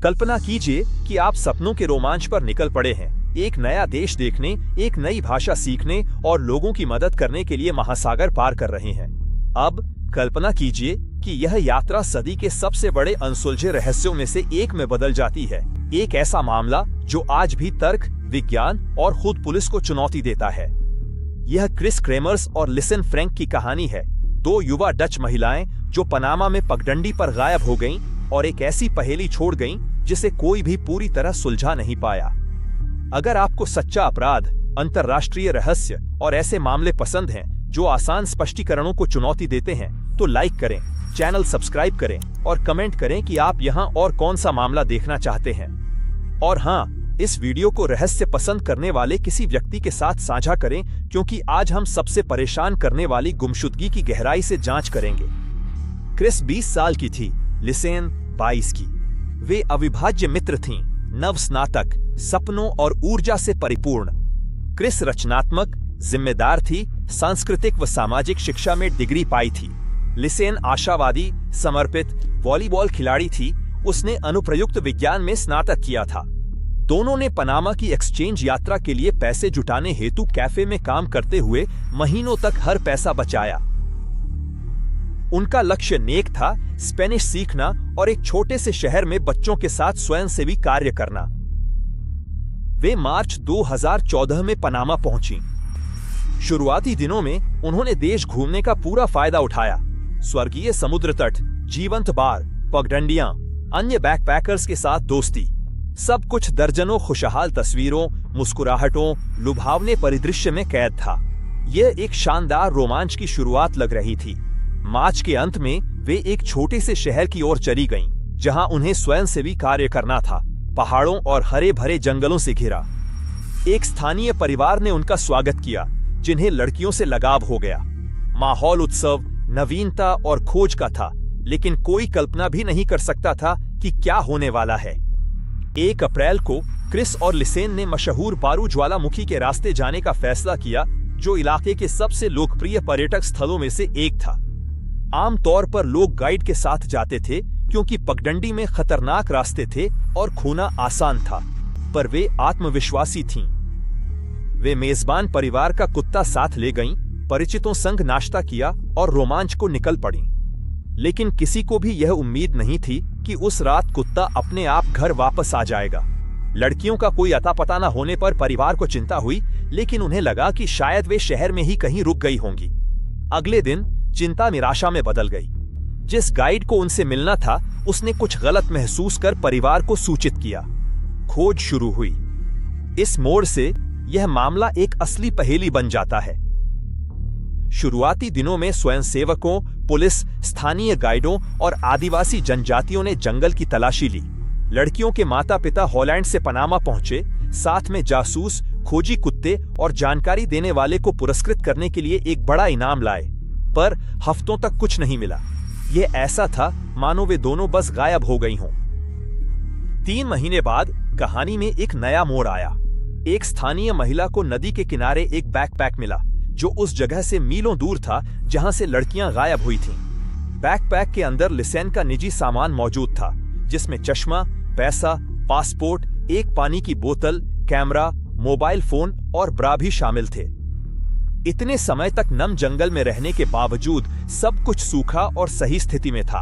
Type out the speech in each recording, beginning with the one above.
कल्पना कीजिए कि आप सपनों के रोमांच पर निकल पड़े हैं, एक नया देश देखने, एक नई भाषा सीखने और लोगों की मदद करने के लिए महासागर पार कर रहे हैं। अब कल्पना कीजिए कि यह यात्रा सदी के सबसे बड़े अनसुलझे रहस्यों में से एक में बदल जाती है। एक ऐसा मामला जो आज भी तर्क, विज्ञान और खुद पुलिस को चुनौती देता है। यह क्रिस क्रेमर्स और लिसन फ्रैंक की कहानी है, दो युवा डच महिलाएं जो पनामा में पगडंडी पर गायब हो गईं और एक ऐसी पहेली छोड़ गईं जिसे कोई भी पूरी तरह सुलझा नहीं पाया। अगर आपको सच्चा अपराध, अंतर्राष्ट्रीय रहस्य और ऐसे मामले पसंद हैं जो आसान स्पष्टीकरणों को चुनौती देते हैं, तो लाइक करें, चैनल सब्सक्राइब करें और कमेंट करें कि आप यहाँ और कौन सा मामला देखना चाहते हैं। और हाँ, इस वीडियो को रहस्य पसंद करने वाले किसी व्यक्ति के साथ साझा करें, क्योंकि आज हम सबसे परेशान करने वाली गुमशुदगी की गहराई से जांच करेंगे। क्रिस 20 साल की थी, लिसेन 22 की। वे अविभाज्य मित्र थीं, नवस्नातक, सपनों और ऊर्जा से परिपूर्ण। क्रिस रचनात्मक, जिम्मेदार थी, सांस्कृतिक व सामाजिक शिक्षा में डिग्री पाई थी। लिसेन आशावादी, समर्पित, वॉलीबॉल खिलाड़ी थी। उसने अनुप्रयुक्त विज्ञान में स्नातक किया था। दोनों ने पनामा की एक्सचेंज यात्रा के लिए पैसे जुटाने हेतु कैफे में काम करते हुए महीनों तक हर पैसा बचाया। उनका लक्ष्य नेक था, स्पेनिश सीखना और एक छोटे से शहर में बच्चों के साथ स्वयंसेवी कार्य करना। वे मार्च 2014 में पनामा पहुंची। शुरुआती दिनों में उन्होंने देश घूमने का पूरा फायदा उठाया। स्वर्गीय समुद्र तट, जीवंत बार, पगडंडियां, अन्य बैकपैकर्स के साथ दोस्ती, सब कुछ दर्जनों खुशहाल तस्वीरों, मुस्कुराहटों, लुभावने परिदृश्य में कैद था। यह एक शानदार रोमांच की शुरुआत लग रही थी। मार्च के अंत में वे एक छोटे से शहर की ओर चली गईं, जहां उन्हें स्वयंसेवी कार्य करना था। पहाड़ों और हरे भरे जंगलों से घिरा। एक स्थानीय परिवार ने उनका स्वागत किया, जिन्हें लड़कियों से लगाव हो गया। माहौल उत्सव, नवीनता और खोज का था, लेकिन कोई कल्पना भी नहीं कर सकता था कि क्या होने वाला है। 1 अप्रैल को क्रिस और लिसेन ने मशहूर बारू ज्वालामुखी के रास्ते जाने का फैसला किया, जो इलाके के सबसे लोकप्रिय पर्यटक स्थलों में से एक था। आमतौर पर लोग गाइड के साथ जाते थे, क्योंकि पगडंडी में खतरनाक रास्ते थे और खोना आसान था, पर वे आत्मविश्वासी थीं। वे मेजबान परिवार का कुत्ता साथ ले गईं, परिचितों संग नाश्ता किया और रोमांच को निकल पड़ीं। लेकिन किसी को भी यह उम्मीद नहीं थी कि उस रात कुत्ता अपने आप घर वापस आ जाएगा। लड़कियों का कोई अता पता न होने पर परिवार को चिंता हुई, लेकिन उन्हें लगा कि शायद वे शहर में ही कहीं रुक गई होंगी। अगले दिन चिंता निराशा में बदल गई। जिस गाइड को उनसे मिलना था, उसने कुछ गलत महसूस कर परिवार को सूचित किया। खोज शुरू हुई। इस मोड़ से यह मामला एक असली पहेली बन जाता है। शुरुआती दिनों में स्वयंसेवकों, पुलिस, स्थानीय गाइडों और आदिवासी जनजातियों ने जंगल की तलाशी ली। लड़कियों के माता पिता हॉलैंड से पनामा पहुंचे, साथ में जासूस, खोजी कुत्ते और जानकारी देने वाले को पुरस्कृत करने के लिए एक बड़ा इनाम लाए। पर हफ्तों तक कुछ नहीं मिला। यह ऐसा था मानो वे दोनों बस गायब हो गई हों। 3 महीने बाद कहानी में एक नया मोड़ आया। एक स्थानीय महिला को नदी के किनारे एक बैकपैक मिला, जो उस जगह से मीलों दूर था जहां से लड़कियां गायब हुई थीं। बैकपैक के अंदर लिसेन का निजी सामान मौजूद था, जिसमें चश्मा, पैसा, पासपोर्ट, एक पानी की बोतल, कैमरा, मोबाइल फोन और ब्रा भी शामिल थे। इतने समय तक नम जंगल में रहने के बावजूद सब कुछ सूखा और सही स्थिति में था।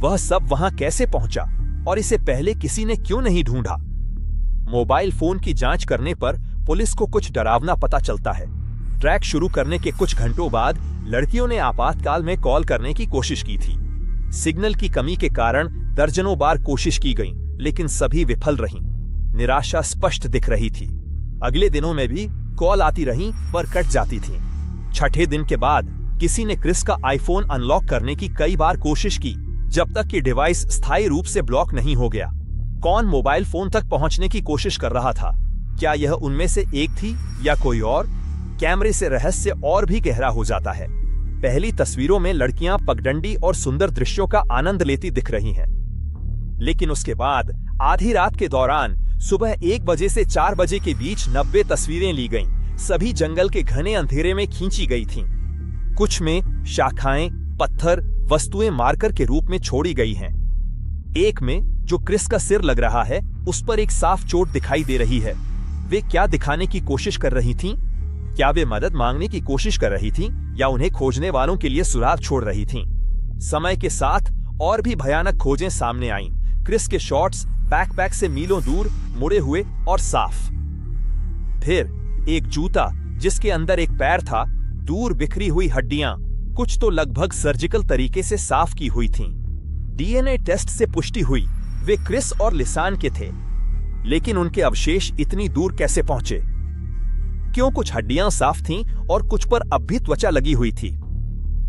वह सब वहां कैसे पहुंचा और इसे पहले किसी ने क्यों नहीं ढूंढा? मोबाइल फोन की जांच करने पर पुलिस को कुछ डरावना पता चलता है। ट्रैक शुरू करने के कुछ घंटों बाद लड़कियों ने आपातकाल में कॉल करने की कोशिश की थी। सिग्नल की कमी के कारण दर्जनों बार कोशिश की गई, लेकिन सभी विफल रहीं। निराशा स्पष्ट दिख रही थी। अगले दिनों में भी कॉल आती रहीं, पर कट जाती थीं। 6ठे दिन के बाद किसी ने क्रिस का आईफोन अनलॉक करने की कई बार कोशिश की, जब तक कि डिवाइस स्थायी रूप से ब्लॉक नहीं हो गया। कौन मोबाइल फोन तक पहुंचने की कोशिश कर रहा था? क्या यह उनमें से एक थी या कोई और? कैमरे से रहस्य और भी गहरा हो जाता है। पहली तस्वीरों में लड़कियां पगडंडी और सुंदर दृश्यों का आनंद लेती दिख रही हैं। लेकिन उसके बाद आधी रात के दौरान सुबह 1 बजे से 4 बजे के बीच 90 तस्वीरें ली गईं। सभी जंगल के घने अंधेरे में खींची गई थीं। कुछ में शाखाएं, पत्थर, वस्तुएं मार्कर के रूप में छोड़ी गई हैं। एक में जो क्रिस का सिर लग रहा है उस पर एक साफ चोट दिखाई दे रही है। वे क्या दिखाने की कोशिश कर रही थीं? क्या वे मदद मांगने की कोशिश कर रही थीं या उन्हें खोजने वालों के लिए सुराग छोड़ रही थीं? समय के साथ और भी भयानक खोजें सामने आईं। क्रिस के शॉर्ट्स बैकपैक से मीलों दूर मुड़े हुए और साफ। फिर एक जूता जिसके अंदर एक पैर था, दूर बिखरी हुई हड्डियां, कुछ तो लगभग सर्जिकल तरीके से साफ की हुई थीं। डीएनए टेस्ट से पुष्टि हुई वे क्रिस और लिसान के थे, लेकिन उनके अवशेष इतनी दूर कैसे पहुंचे? क्यों कुछ हड्डियां साफ थीं और कुछ पर अब भी त्वचा लगी हुई थी?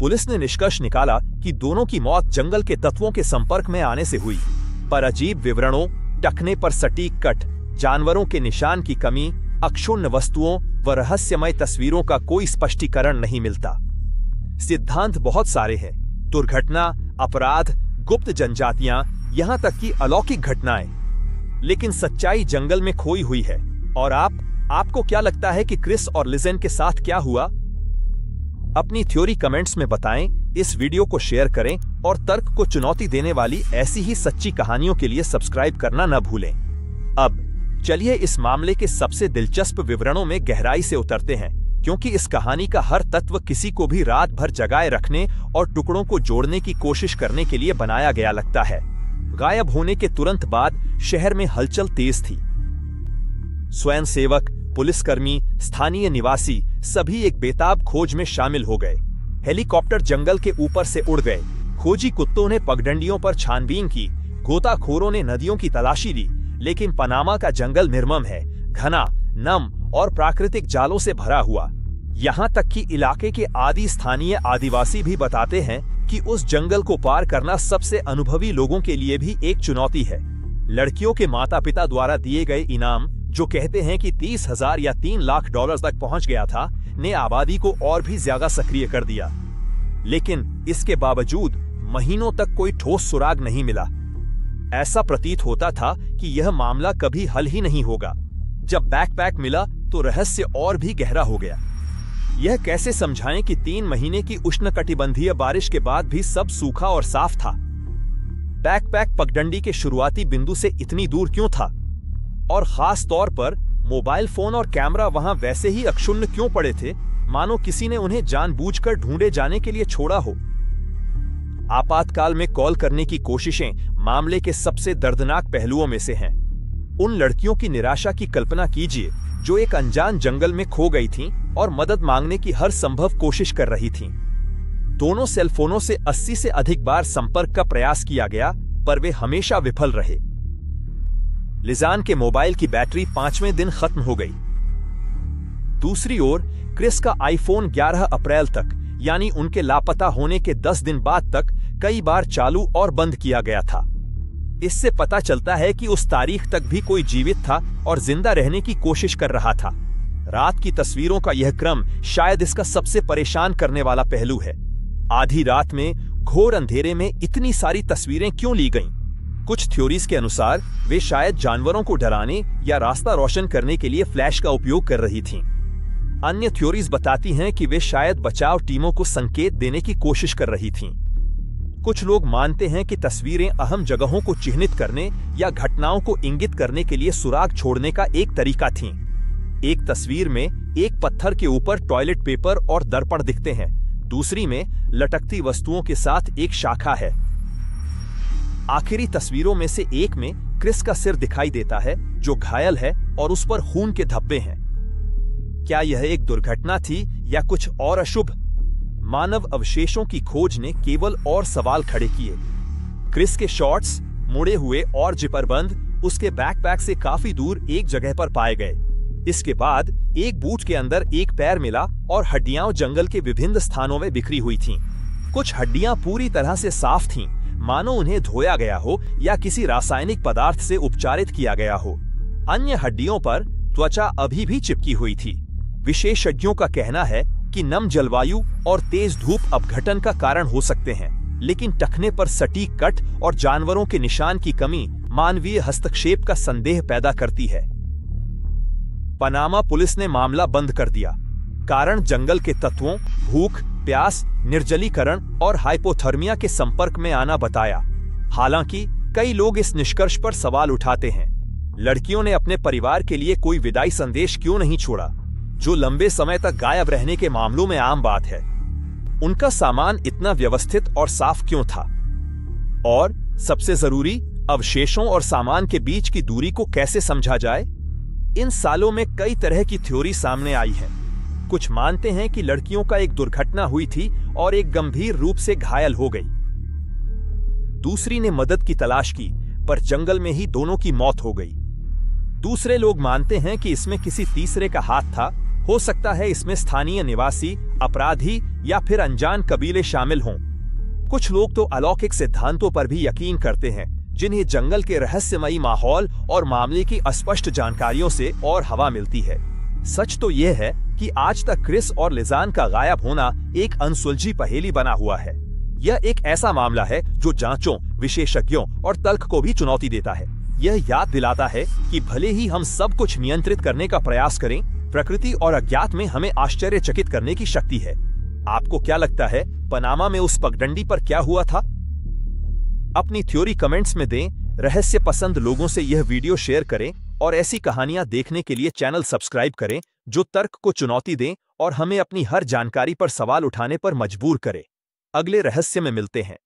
पुलिस ने निष्कर्ष निकाला कि दोनों की मौत जंगल के तत्वों के संपर्क में आने से हुई, पर अजीब विवरणों, टखने पर सटीक कट, जानवरों के निशान की कमी, अक्षुण्ण वस्तुओं व रहस्यमय तस्वीरों का कोई स्पष्टीकरण नहीं मिलता। सिद्धांत बहुत सारे हैं, दुर्घटना, अपराध, गुप्त जनजातियां, यहां तक कि अलौकिक घटनाएं, लेकिन सच्चाई जंगल में खोई हुई है। और आपको क्या लगता है कि क्रिस और लिजेन के साथ क्या हुआ? अपनी थ्योरी कमेंट्स में बताएं, इस वीडियो को शेयर करें और तर्क को चुनौती देने वाली ऐसी ही सच्ची कहानियों के लिए सब्सक्राइब करना न भूलें। अब चलिए इस मामले के सबसे दिलचस्प विवरणों में गहराई से उतरते हैं, क्योंकि इस कहानी का हर तत्व किसी को भी रात भर जगाए रखने और टुकड़ों को जोड़ने की कोशिश करने के लिए बनाया गया लगता है। गायब होने के तुरंत बाद शहर में हलचल तेज थी। स्वयंसेवक, पुलिसकर्मी, स्थानीय निवासी सभी एक बेताब खोज में शामिल हो गए। हेलीकॉप्टर जंगल के ऊपर से उड़ गए। खोजी कुत्तों ने पगडंडियों पर छानबीन की, गोताखोरों ने नदियों की तलाशी ली, लेकिन पनामा का जंगल निर्मम है, घना, नम और प्राकृतिक जालों से भरा हुआ। यहाँ तक कि इलाके के आदि स्थानीय आदिवासी भी बताते हैं कि उस जंगल को पार करना सबसे अनुभवी लोगों के लिए भी एक चुनौती है। लड़कियों के माता पिता द्वारा दिए गए इनाम, जो कहते हैं कि 30,000 या 3 लाख डॉलर तक पहुंच गया था, ने आबादी को और भी ज्यादा सक्रिय कर दिया। लेकिन इसके बावजूद महीनों तक कोई ठोस सुराग नहीं मिला। ऐसा प्रतीत होता था कि यह मामला कभी हल ही नहीं होगा। जब बैकपैक मिला तो रहस्य और भी गहरा हो गया। यह कैसे समझाएं कि 3 महीने की उष्णकटिबंधीय बारिश के बाद भी सब सूखा और साफ था? बैकपैक पगडंडी के शुरुआती बिंदु से इतनी दूर क्यों था? और खास तौर पर मोबाइल फोन और कैमरा वहां वैसे ही अक्षुण्ण क्यों पड़े थे, मानो किसी ने उन्हें जानबूझकर ढूंढे जाने के लिए छोड़ा हो? आपातकाल में कॉल करने की कोशिशें मामले के सबसे दर्दनाक पहलुओं में से हैं। उन लड़कियों की निराशा की कल्पना कीजिए जो एक अनजान जंगल में खो गई थीं और मदद मांगने की हर संभव कोशिश कर रही थीं। दोनों सेलफोनों से 80 से अधिक बार संपर्क का प्रयास किया गया, पर वे हमेशा विफल रहे। लिजान के मोबाइल की बैटरी 5वें दिन खत्म हो गई। दूसरी ओर क्रिस का आईफोन 11 अप्रैल तक, यानी उनके लापता होने के 10 दिन बाद तक, कई बार चालू और बंद किया गया था। इससे पता चलता है कि उस तारीख तक भी कोई जीवित था और जिंदा रहने की कोशिश कर रहा था। रात की तस्वीरों का यह क्रम शायद इसका सबसे परेशान करने वाला पहलू है। आधी रात में घोर अंधेरे में इतनी सारी तस्वीरें क्यों ली गईं? कुछ थ्योरीज के अनुसार वे शायद जानवरों को डराने या रास्ता रोशन करने के लिए फ्लैश का उपयोग कर रही थीं। अन्य थ्योरीज बताती हैं कि वे शायद बचाव टीमों को संकेत देने की कोशिश कर रही थीं। कुछ लोग मानते हैं कि तस्वीरें अहम जगहों को चिह्नित करने या घटनाओं को इंगित करने के लिए सुराग छोड़ने का एक तरीका थीं। एक तस्वीर में एक पत्थर के ऊपर टॉयलेट पेपर और दर्पण दिखते हैं, दूसरी में लटकती वस्तुओं के साथ एक शाखा है। आखिरी तस्वीरों में से एक में क्रिस का सिर दिखाई देता है, जो घायल है और उस पर खून के धब्बे हैं। क्या यह एक दुर्घटना थी या कुछ और अशुभ? मानव अवशेषों की खोज ने केवल और सवाल खड़े किए। क्रिस के शॉर्ट्स मुड़े हुए और जिपरबंद उसके बैकपैक से काफी दूर एक जगह पर पाए गए। इसके बाद एक बूट के अंदर एक पैर मिला और हड्डियां जंगल के विभिन्न स्थानों में बिखरी हुई थीं। कुछ हड्डियां पूरी तरह से साफ थीं, मानो उन्हें धोया गया हो या किसी रासायनिक पदार्थ से उपचारित किया गया हो। अन्य हड्डियों पर त्वचा अभी भी चिपकी हुई थी। विशेषज्ञों का कहना है कि नम जलवायु और तेज धूप अपघटन का कारण हो सकते हैं, लेकिन टखने पर सटीक कट और जानवरों के निशान की कमी मानवीय हस्तक्षेप का संदेह पैदा करती है। पनामा पुलिस ने मामला बंद कर दिया। कारण जंगल के तत्वों, भूख, प्यास, निर्जलीकरण और हाइपोथर्मिया के संपर्क में आना बताया। हालांकि कई लोग इस निष्कर्ष पर सवाल उठाते हैं, लड़कियों ने अपने परिवार के लिए कोई विदाई संदेश क्यों नहीं छोड़ा, जो लंबे समय तक गायब रहने के मामलों में आम बात है। उनका सामान इतना व्यवस्थित और साफ क्यों था? और सबसे जरूरी, अवशेषों और सामान के बीच की दूरी को कैसे समझा जाए? इन सालों में कई तरह की थ्योरी सामने आई है। कुछ मानते हैं कि लड़कियों का एक दुर्घटना हुई थी और एक गंभीर रूप से घायल हो गई। दूसरी ने मदद की तलाश की, पर जंगल में ही दोनों की मौत हो गई। दूसरे लोग मानते हैं कि इसमें किसी तीसरे का हाथ था। हो सकता है इसमें स्थानीय निवासी, अपराधी या फिर अनजान कबीले शामिल हों। कुछ लोग तो अलौकिक सिद्धांतों पर भी यकीन करते हैं, जिन्हें जंगल के रहस्यमयी माहौल और मामले की अस्पष्ट जानकारियों से और हवा मिलती है। सच तो यह है कि आज तक क्रिस और लिजान का गायब होना एक अनसुलझी पहेली बना हुआ है। यह एक ऐसा मामला है जो जांचों, विशेषज्ञों और तर्क को भी चुनौती देता है। यह याद दिलाता है कि भले ही हम सब कुछ नियंत्रित करने का प्रयास करें, प्रकृति और अज्ञात में हमें आश्चर्यचकित करने की शक्ति है। आपको क्या लगता है, पनामा में उस पगडंडी पर क्या हुआ था? अपनी थ्योरी कमेंट्स में दें। रहस्य पसंद लोगों से यह वीडियो शेयर करें और ऐसी कहानियां देखने के लिए चैनल सब्सक्राइब करें जो तर्क को चुनौती दें और हमें अपनी हर जानकारी पर सवाल उठाने पर मजबूर करें। अगले रहस्य में मिलते हैं।